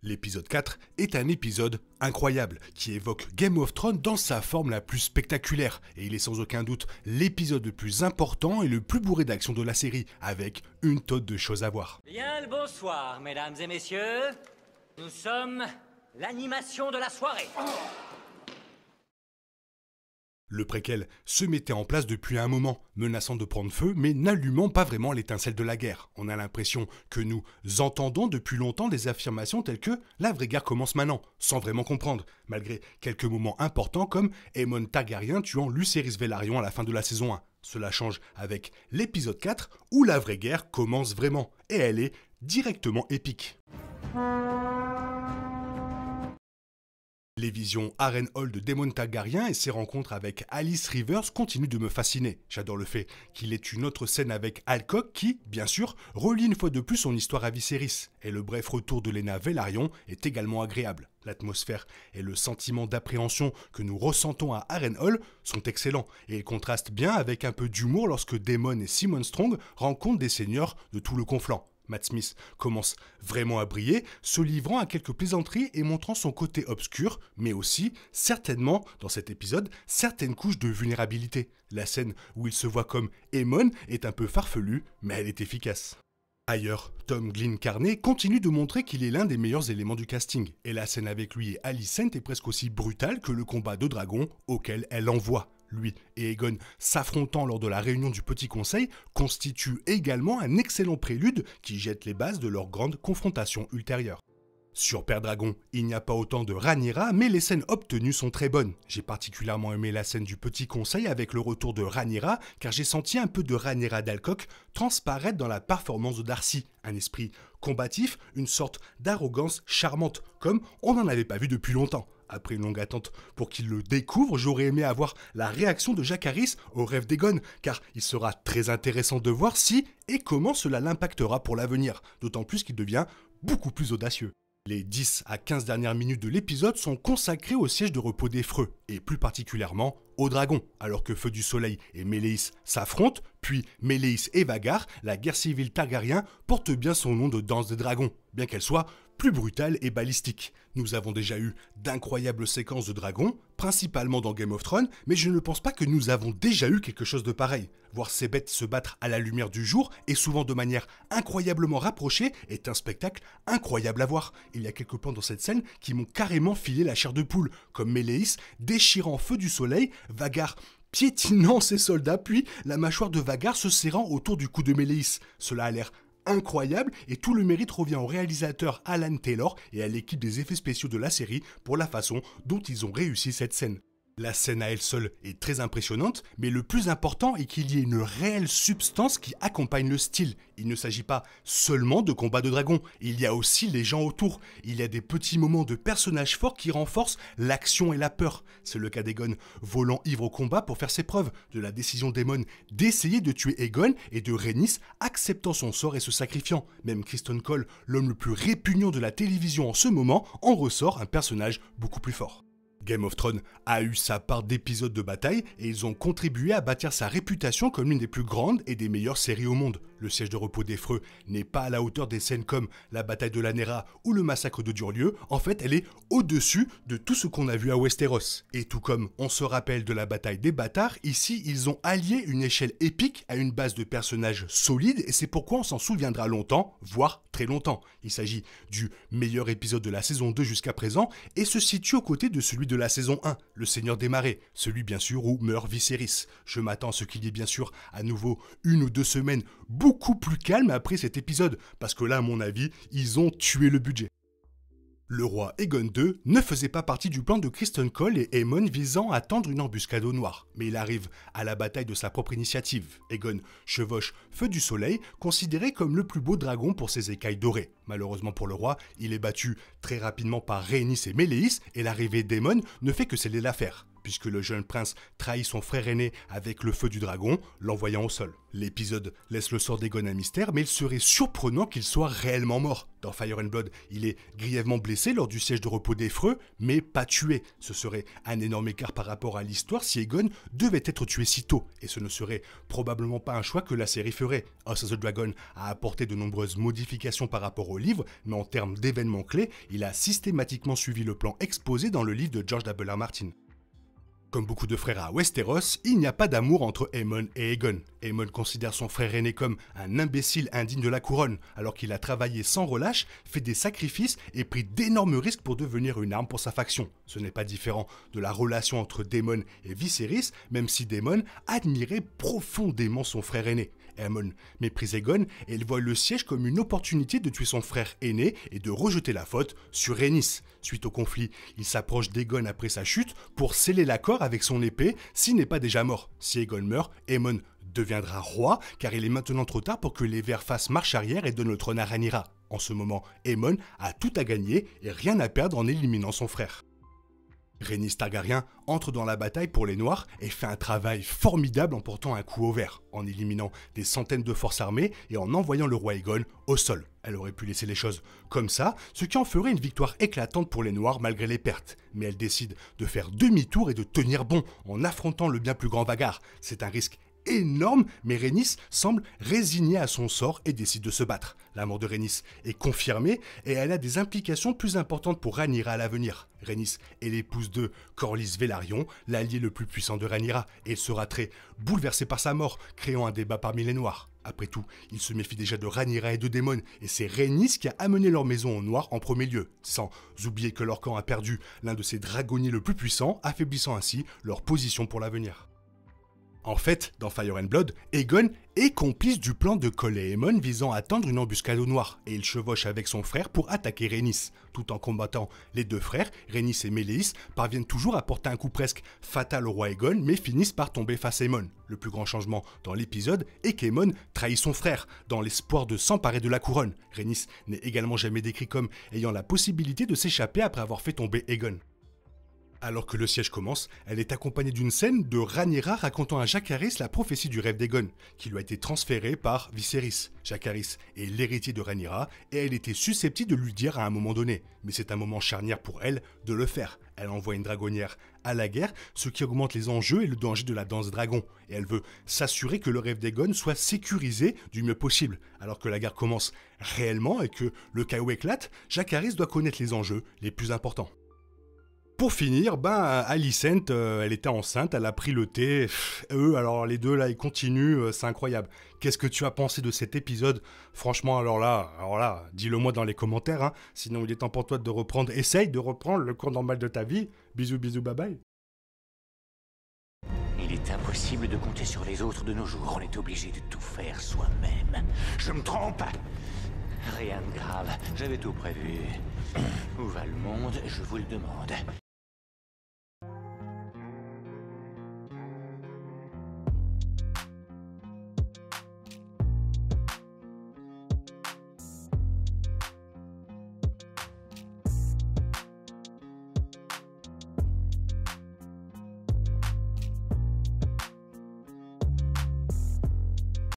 L'épisode 4 est un épisode incroyable qui évoque Game of Thrones dans sa forme la plus spectaculaire et il est sans aucun doute l'épisode le plus important et le plus bourré d'action de la série avec une tonne de choses à voir. Bien le bonsoir mesdames et messieurs, nous sommes l'animation de la soirée. Le préquel se mettait en place depuis un moment, menaçant de prendre feu, mais n'allumant pas vraiment l'étincelle de la guerre. On a l'impression que nous entendons depuis longtemps des affirmations telles que « la vraie guerre commence maintenant », sans vraiment comprendre, malgré quelques moments importants comme Aemon Targaryen tuant Lucerys Velaryon à la fin de la saison 1. Cela change avec l'épisode 4, où la vraie guerre commence vraiment, et elle est directement épique. Les visions Harrenhal de Daemon Targaryen et ses rencontres avec Alice Rivers continuent de me fasciner. J'adore le fait qu'il ait une autre scène avec Alcock qui, bien sûr, relie une fois de plus son histoire à Viserys. Et le bref retour de Laena Velaryon est également agréable. L'atmosphère et le sentiment d'appréhension que nous ressentons à Harrenhal sont excellents et ils contrastent bien avec un peu d'humour lorsque Daemon et Simon Strong rencontrent des seigneurs de tout le conflant. Matt Smith commence vraiment à briller, se livrant à quelques plaisanteries et montrant son côté obscur, mais aussi, certainement, dans cet épisode, certaines couches de vulnérabilité. La scène où il se voit comme Aemon est un peu farfelue, mais elle est efficace. Ailleurs, Tom Glynn Carney continue de montrer qu'il est l'un des meilleurs éléments du casting, et la scène avec lui et Alicent est presque aussi brutale que le combat de dragon auquel elle envoie. Lui et Aegon s'affrontant lors de la réunion du Petit Conseil constituent également un excellent prélude qui jette les bases de leur grande confrontation ultérieure. Sur Père Dragon, il n'y a pas autant de Rhaenyra, mais les scènes obtenues sont très bonnes. J'ai particulièrement aimé la scène du Petit Conseil avec le retour de Rhaenyra, car j'ai senti un peu de Rhaenyra d'Alcock transparaître dans la performance de Darcy. Un esprit combatif, une sorte d'arrogance charmante, comme on n'en avait pas vu depuis longtemps. Après une longue attente pour qu'il le découvre, j'aurais aimé avoir la réaction de Jacaerys au rêve d'Aegon, car il sera très intéressant de voir si et comment cela l'impactera pour l'avenir, d'autant plus qu'il devient beaucoup plus audacieux. Les 10 à 15 dernières minutes de l'épisode sont consacrées au siège de repos des Freux, et plus particulièrement au dragon. Alors que Feu du Soleil et Meleys s'affrontent, puis Meleys et Vhagar, la guerre civile Targaryen porte bien son nom de danse des dragons, bien qu'elle soit plus brutale et balistique. Nous avons déjà eu d'incroyables séquences de dragons, principalement dans Game of Thrones, mais je ne pense pas que nous avons déjà eu quelque chose de pareil. Voir ces bêtes se battre à la lumière du jour, et souvent de manière incroyablement rapprochée, est un spectacle incroyable à voir. Il y a quelques plans dans cette scène qui m'ont carrément filé la chair de poule, comme Meleys déchirant Feu du Soleil, Vhagar piétinant ses soldats, puis la mâchoire de Vhagar se serrant autour du cou de Meleys. Cela a l'air incroyable et tout le mérite revient au réalisateur Alan Taylor et à l'équipe des effets spéciaux de la série pour la façon dont ils ont réussi cette scène. La scène à elle seule est très impressionnante, mais le plus important est qu'il y ait une réelle substance qui accompagne le style. Il ne s'agit pas seulement de combats de dragons, il y a aussi les gens autour. Il y a des petits moments de personnages forts qui renforcent l'action et la peur. C'est le cas d'Aegon volant ivre au combat pour faire ses preuves, de la décision d'Aemon d'essayer de tuer Aegon et de Rhaenys acceptant son sort et se sacrifiant. Même Criston Cole, l'homme le plus répugnant de la télévision en ce moment, en ressort un personnage beaucoup plus fort. Game of Thrones a eu sa part d'épisodes de bataille et ils ont contribué à bâtir sa réputation comme l'une des plus grandes et des meilleures séries au monde. Le siège de repos des Freux n'est pas à la hauteur des scènes comme la bataille de Lanera ou le massacre de Durlieu, en fait elle est au-dessus de tout ce qu'on a vu à Westeros. Et tout comme on se rappelle de la bataille des bâtards, ici ils ont allié une échelle épique à une base de personnages solides et c'est pourquoi on s'en souviendra longtemps, voire très longtemps. Il s'agit du meilleur épisode de la saison 2 jusqu'à présent et se situe aux côtés de celui de la saison 1, le Seigneur des Marais, celui bien sûr où meurt Viserys. Je m'attends à ce qu'il y ait bien sûr à nouveau 1 ou 2 semaines beaucoup plus calmes après cet épisode, parce que là à mon avis, ils ont tué le budget. Le roi Aegon II ne faisait pas partie du plan de Criston Cole et Aemon visant à tendre une embuscade au noir, mais il arrive à la bataille de sa propre initiative. Aegon chevauche Feu du Soleil, considéré comme le plus beau dragon pour ses écailles dorées. Malheureusement pour le roi, il est battu très rapidement par Rhaenys et Meleys, et l'arrivée d'Aemon ne fait que sceller l'affaire. puisque le jeune prince trahit son frère aîné avec le feu du dragon, l'envoyant au sol. L'épisode laisse le sort d'Aegon un mystère, mais il serait surprenant qu'il soit réellement mort. Dans Fire and Blood, il est grièvement blessé lors du siège de repos d'Effreux, mais pas tué. Ce serait un énorme écart par rapport à l'histoire si Aegon devait être tué si tôt, et ce ne serait probablement pas un choix que la série ferait. House of the Dragon a apporté de nombreuses modifications par rapport au livre, mais en termes d'événements clés, il a systématiquement suivi le plan exposé dans le livre de George W. R. Martin. Comme beaucoup de frères à Westeros, il n'y a pas d'amour entre Aemon et Aegon. Aemon considère son frère aîné comme un imbécile indigne de la couronne, alors qu'il a travaillé sans relâche, fait des sacrifices et pris d'énormes risques pour devenir une arme pour sa faction. Ce n'est pas différent de la relation entre Daemon et Viserys, même si Daemon admirait profondément son frère aîné. Aemon méprise Aegon et il voit le siège comme une opportunité de tuer son frère aîné et de rejeter la faute sur Rhaenys. Suite au conflit, il s'approche d'Aegon après sa chute pour sceller l'accord avec son épée s'il n'est pas déjà mort. Si Aegon meurt, Aemon deviendra roi car il est maintenant trop tard pour que les Verts fassent marche arrière et donnent le trône à Rhaenyra. En ce moment, Aemon a tout à gagner et rien à perdre en éliminant son frère. Rhaenys Targaryen entre dans la bataille pour les Noirs et fait un travail formidable en portant un coup au vert, en éliminant des centaines de forces armées et en envoyant le roi Aegon au sol. Elle aurait pu laisser les choses comme ça, ce qui en ferait une victoire éclatante pour les Noirs malgré les pertes. Mais elle décide de faire demi-tour et de tenir bon en affrontant le bien plus grand Vhagar. C'est un risque énorme, mais Rhaenys semble résignée à son sort et décide de se battre. La mort de Rhaenys est confirmée et elle a des implications plus importantes pour Rhaenyra à l'avenir. Rhaenys est l'épouse de Corlys Velaryon, l'allié le plus puissant de Rhaenyra, et elle sera très bouleversée par sa mort, créant un débat parmi les Noirs. Après tout, il se méfie déjà de Rhaenyra et de Daemon, et c'est Rhaenys qui a amené leur maison aux Noirs en premier lieu, sans oublier que leur camp a perdu l'un de ses dragonniers le plus puissant, affaiblissant ainsi leur position pour l'avenir. En fait, dans Fire and Blood, Aegon est complice du plan de Cole et Aemon visant à tendre une embuscade aux Noirs, et il chevauche avec son frère pour attaquer Rhaenys. Tout en combattant les deux frères, Rhaenys et Meleys parviennent toujours à porter un coup presque fatal au roi Aegon, mais finissent par tomber face à Aemon. Le plus grand changement dans l'épisode est qu'Aemon trahit son frère, dans l'espoir de s'emparer de la couronne. Rhaenys n'est également jamais décrit comme ayant la possibilité de s'échapper après avoir fait tomber Aegon. Alors que le siège commence, elle est accompagnée d'une scène de Rhaenyra racontant à Jacaerys la prophétie du rêve d'Aegon, qui lui a été transférée par Viserys. Jacaerys est l'héritier de Rhaenyra et elle était susceptible de lui dire à un moment donné. Mais c'est un moment charnière pour elle de le faire. Elle envoie une dragonnière à la guerre, ce qui augmente les enjeux et le danger de la danse dragon. Et elle veut s'assurer que le rêve d'Aegon soit sécurisé du mieux possible. Alors que la guerre commence réellement et que le chaos éclate, Jacaerys doit connaître les enjeux les plus importants. Pour finir, Alicent, elle était enceinte, elle a pris le thé. Alors les deux là, ils continuent, c'est incroyable. Qu'est-ce que tu as pensé de cet épisode? Franchement, alors là, dis-le moi dans les commentaires, hein. Sinon il est temps pour toi de reprendre, essaye de reprendre le cours normal de ta vie. Bisous, bisous, bye bye. Il est impossible de compter sur les autres de nos jours, on est obligé de tout faire soi-même. Je me trompe? Rien de grave, j'avais tout prévu. Où va le monde, je vous le demande.